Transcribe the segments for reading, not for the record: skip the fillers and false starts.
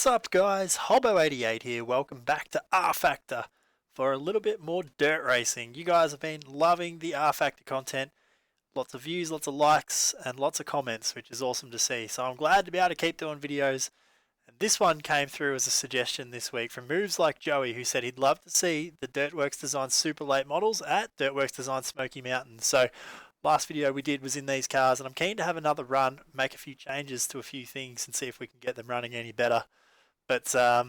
What's up guys, Hobo88 here, welcome back to rFactor for a little bit more dirt racing. You guys have been loving the rFactor content, lots of views, lots of likes and lots of comments, which is awesome to see. So I'm glad to be able to keep doing videos. And this one came through as a suggestion this week from Moves Like Joey, who said he'd love to see the Dirtworks Design Super Late models at Dirtworks Design Smoky Mountain. So last video we did was in these cars, and I'm keen to have another run, make a few changes to a few things and see if we can get them running any better. But a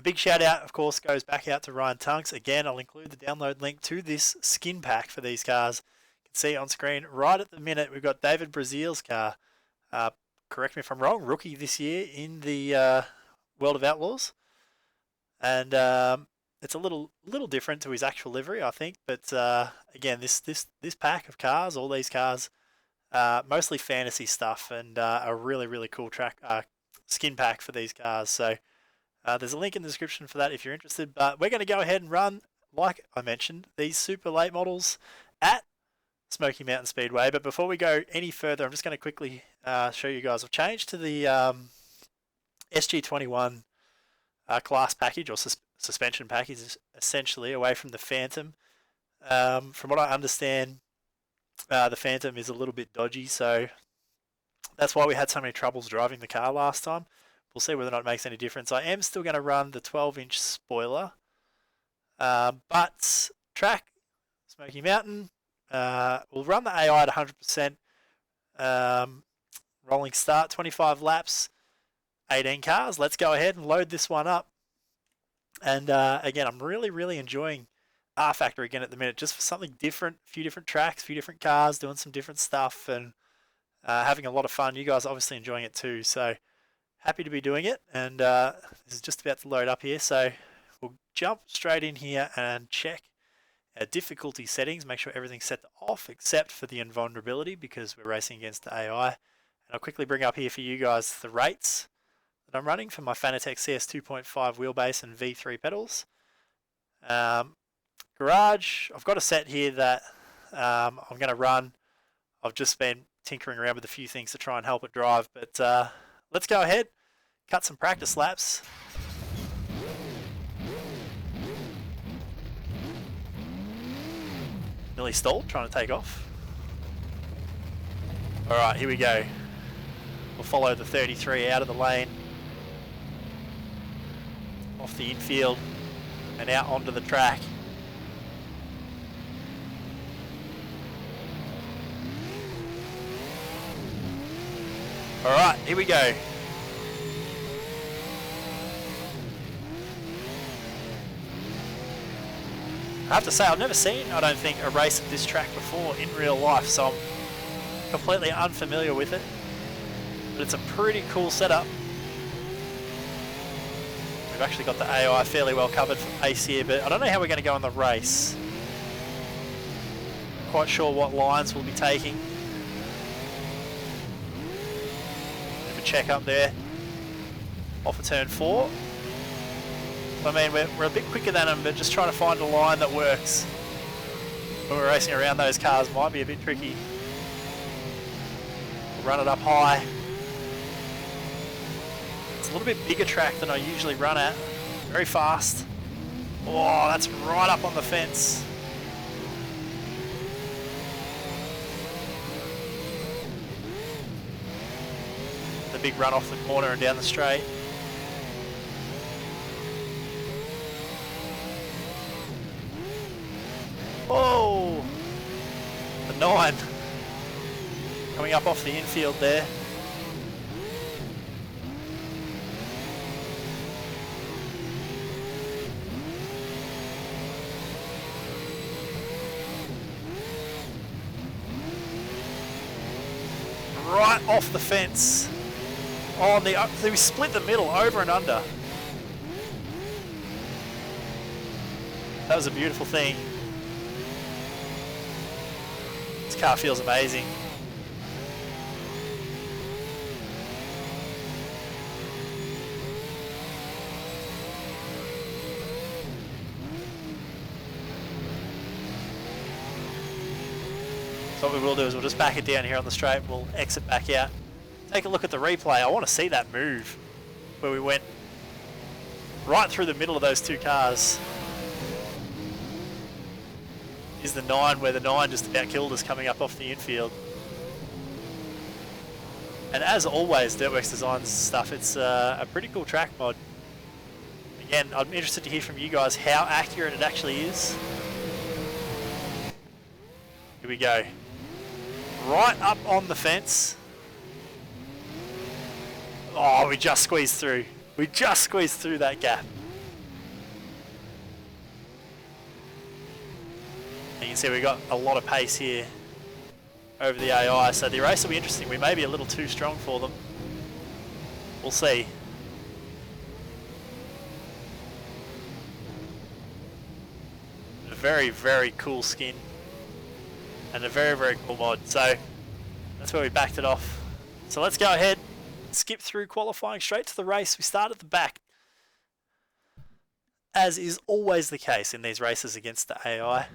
big shout out, of course, goes back out to Ryan Tunks. Again, I'll include the download link to this skin pack for these cars. You can see on screen right at the minute we've got David Brazil's car. Correct me if I'm wrong, rookie this year in the World of Outlaws, and it's a little different to his actual livery, I think. But again, this pack of cars, all these cars, mostly fantasy stuff, and a really cool skin pack for these cars. So there's a link in the description for that if you're interested. But we're going to go ahead and run, like I mentioned, these super late models at Smoky Mountain Speedway. But before we go any further, I'm just going to quickly show you guys. I've changed to the SG21 class package, or suspension package, essentially, away from the Phantom. From what I understand, the Phantom is a little bit dodgy, so that's why we had so many troubles driving the car last time. We'll see whether or not it makes any difference. I am still going to run the 12-inch spoiler, but track Smoky Mountain. We'll run the AI at 100%. Rolling start, 25 laps, 18 cars. Let's go ahead and load this one up. And again, I'm really enjoying rFactor again at the minute, just for something different, a few different tracks, a few different cars, doing some different stuff, and having a lot of fun. You guys are obviously enjoying it too, so happy to be doing it. And this is just about to load up here, so we'll jump straight in here and check difficulty settings, make sure everything's set to off except for the invulnerability, because we're racing against the AI. And I'll quickly bring up here for you guys the rates that I'm running for my Fanatec CS 2.5 wheelbase and V3 pedals. Garage, I've got a set here that I'm going to run. I've just been tinkering around with a few things to try and help it drive, but let's go ahead, cut some practice laps. Nearly stalled, trying to take off. Alright, here we go. We'll follow the 33 out of the lane, off the infield, and out onto the track. Alright, here we go. I have to say, I've never seen, I don't think, a race at this track before in real life, so I'm completely unfamiliar with it. But it's a pretty cool setup. We've actually got the AI fairly well covered for pace here, but I don't know how we're going to go in the race. Not quite sure what lines we'll be taking. Bit of a check up there. Off of turn 4. I mean, we're a bit quicker than them, but just trying to find a line that works when we're racing around those cars might be a bit tricky. We'll run it up high. It's a little bit bigger track than I usually run at. Very fast. Oh, that's right up on the fence. The big run off the corner and down the straight. Oh, the 9 coming up off the infield there. Right off the fence. Oh, we split the middle over and under. That was a beautiful thing. This car feels amazing. So what we will do is we'll just back it down here on the straight. We'll exit back out. Take a look at the replay. I want to see that move where we went right through the middle of those two cars. Is the 9 where the 9 just about killed us coming up off the infield. And as always, Dirtworks Designs stuff, it's a pretty cool track mod. Again, I'm interested to hear from you guys how accurate it actually is. Here we go. Right up on the fence. Oh, we just squeezed through. We just squeezed through that gap. You can see we got a lot of pace here over the AI, so the race will be interesting. We may be a little too strong for them. We'll see. A very, very cool skin and a very, very cool mod. So that's where we backed it off. So let's go ahead, skip through qualifying straight to the race. We start at the back, as is always the case in these races against the AI.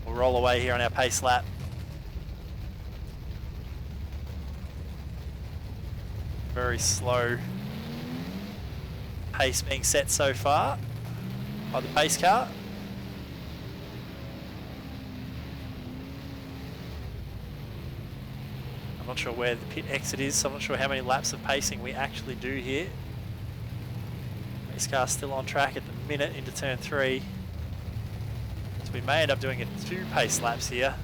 We'll roll away here on our pace lap. Very slow pace being set so far by the pace car. I'm not sure where the pit exit is, so I'm not sure how many laps of pacing we actually do here. Pace car still on track at the minute into turn 3. So we may end up doing 2 pace laps here.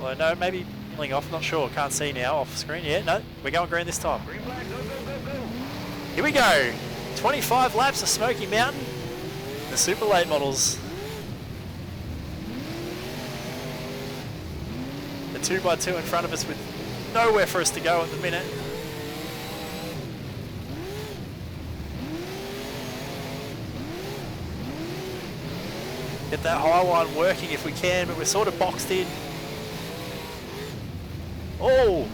Well, no, maybe peeling off, not sure, can't see now off screen. Yeah, no, we're going green this time. Green flag, go, go, go, go. Here we go, 25 laps of Smoky Mountain, the Super Late Models. The 2x2 in front of us with nowhere for us to go at the minute. Get that high line working if we can, but we're sort of boxed in. Oh!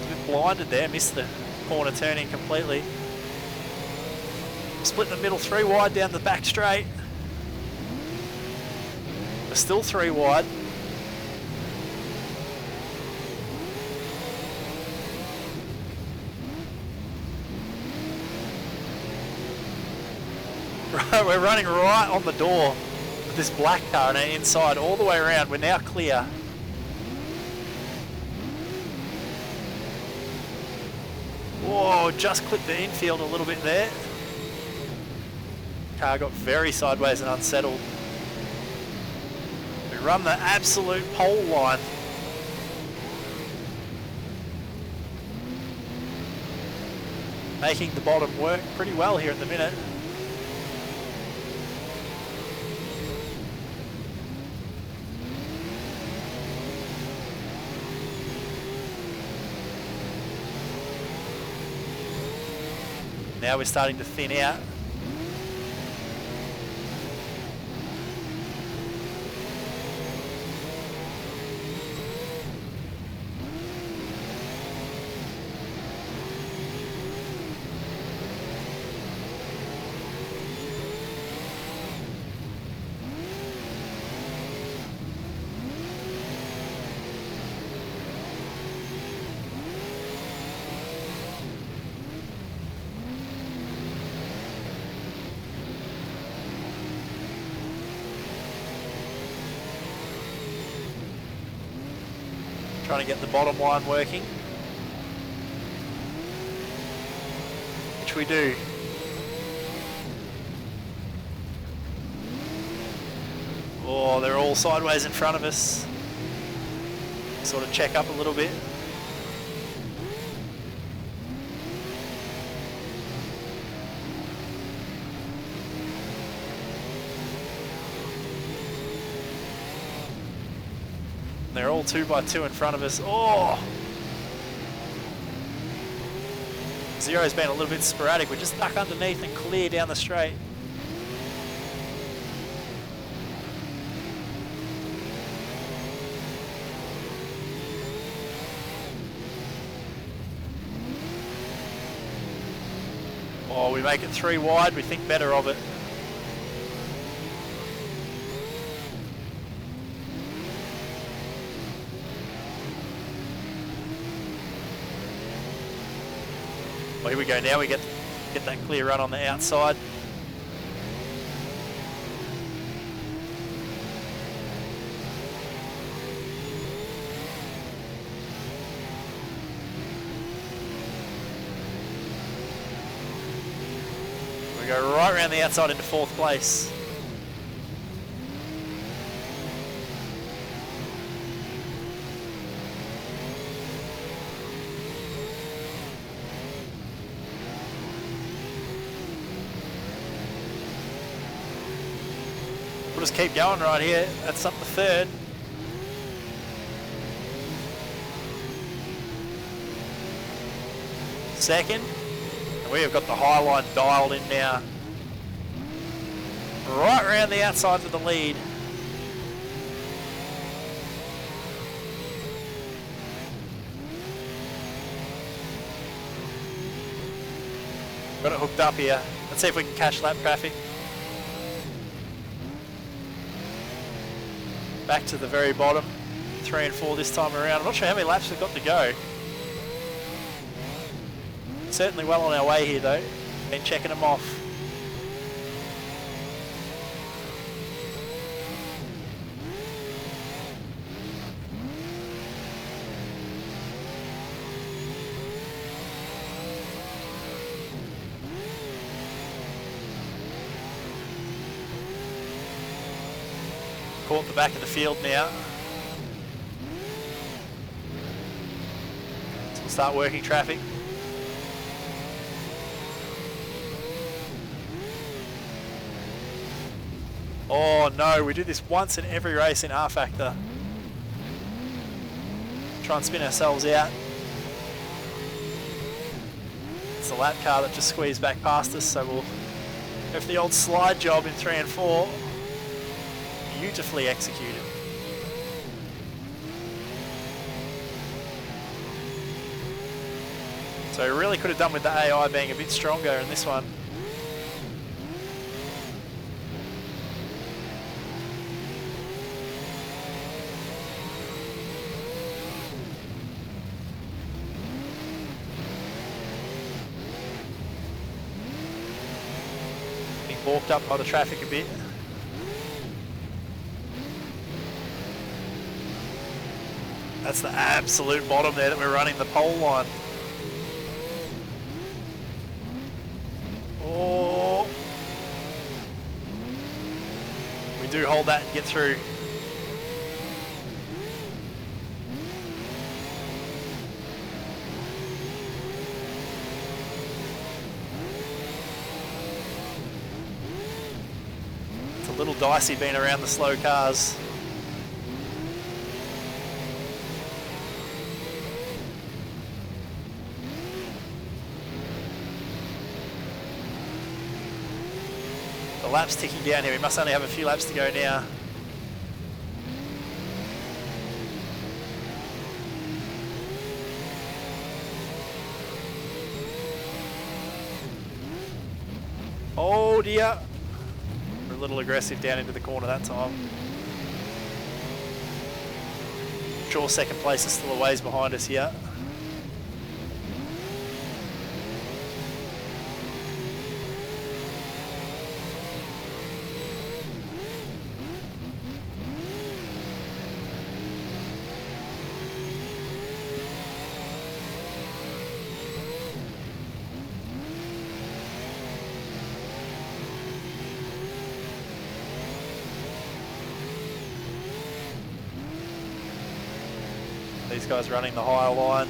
A bit blinded there, missed the corner turning completely. Split the middle 3 wide down the back straight. We're still 3 wide. Right, we're running right on the door with this black car and inside all the way around. We're now clear. Whoa, just clipped the infield a little bit there. Car got very sideways and unsettled. We run the absolute pole line. Making the bottom work pretty well here at the minute. Now we're starting to thin out. Trying to get the bottom line working, which we do. Oh, they're all sideways in front of us. Sort of check up a little bit. They're all 2x2 in front of us. Oh! Zero's been a little bit sporadic. We're just stuck underneath and clear down the straight. Oh, we make it 3 wide. We think better of it. Well, here we go now, we get that clear run on the outside. We go right around the outside into 4th place. We'll just keep going right here. That's up the 3rd. Second. And we have got the high line dialed in now. Right around the outside of the lead. Got it hooked up here. Let's see if we can catch lap traffic. Back to the very bottom, 3 and 4 this time around. I'm not sure how many laps we've got to go. Certainly well on our way here though. Been checking them off. Caught the back of the field now. So we'll start working traffic. Oh no, we do this once in every race in rFactor. Try and spin ourselves out. It's the lap car that just squeezed back past us, so we'll go for the old slide job in 3 and 4. Beautifully executed. So we really could have done with the AI being a bit stronger in this one. Being balked up by the traffic a bit. That's the absolute bottom there that we're running the pole line. Oh. We do hold that and get through. It's a little dicey being around the slow cars. The lap's ticking down here. We must only have a few laps to go now. Oh dear. We're a little aggressive down into the corner that time. Sure, 2nd place is still a ways behind us here. These guys running the higher line.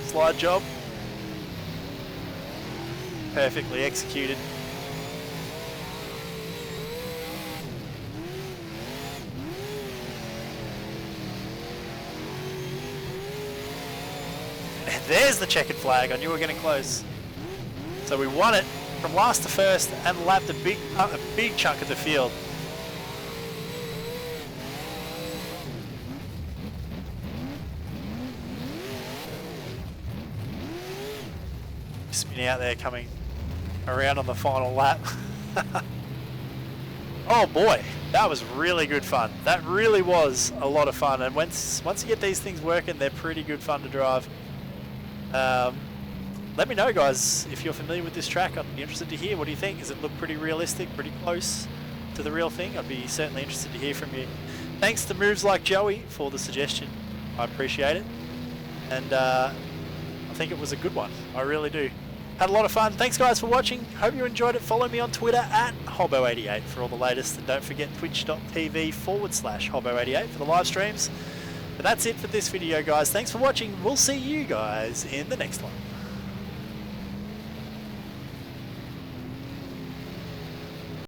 Slide job. Perfectly executed. There's the checkered flag. I knew we were getting close. So we won it from last to first and lapped a big chunk of the field. Spin out there coming around on the final lap. Oh boy. That was really good fun. That really was a lot of fun. And once you get these things working, they're pretty good fun to drive. Let me know, guys, if you're familiar with this track. I'd be interested to hear. What do you think? Does it look pretty realistic, pretty close to the real thing? I'd be certainly interested to hear from you. Thanks to Moves Like Joey for the suggestion. I appreciate it. And I think it was a good one. I really do. Had a lot of fun. Thanks, guys, for watching. Hope you enjoyed it. Follow me on Twitter at Hobbo88 for all the latest. And don't forget twitch.tv/Hobbo88 for the live streams. But that's it for this video, guys. Thanks for watching. We'll see you guys in the next one.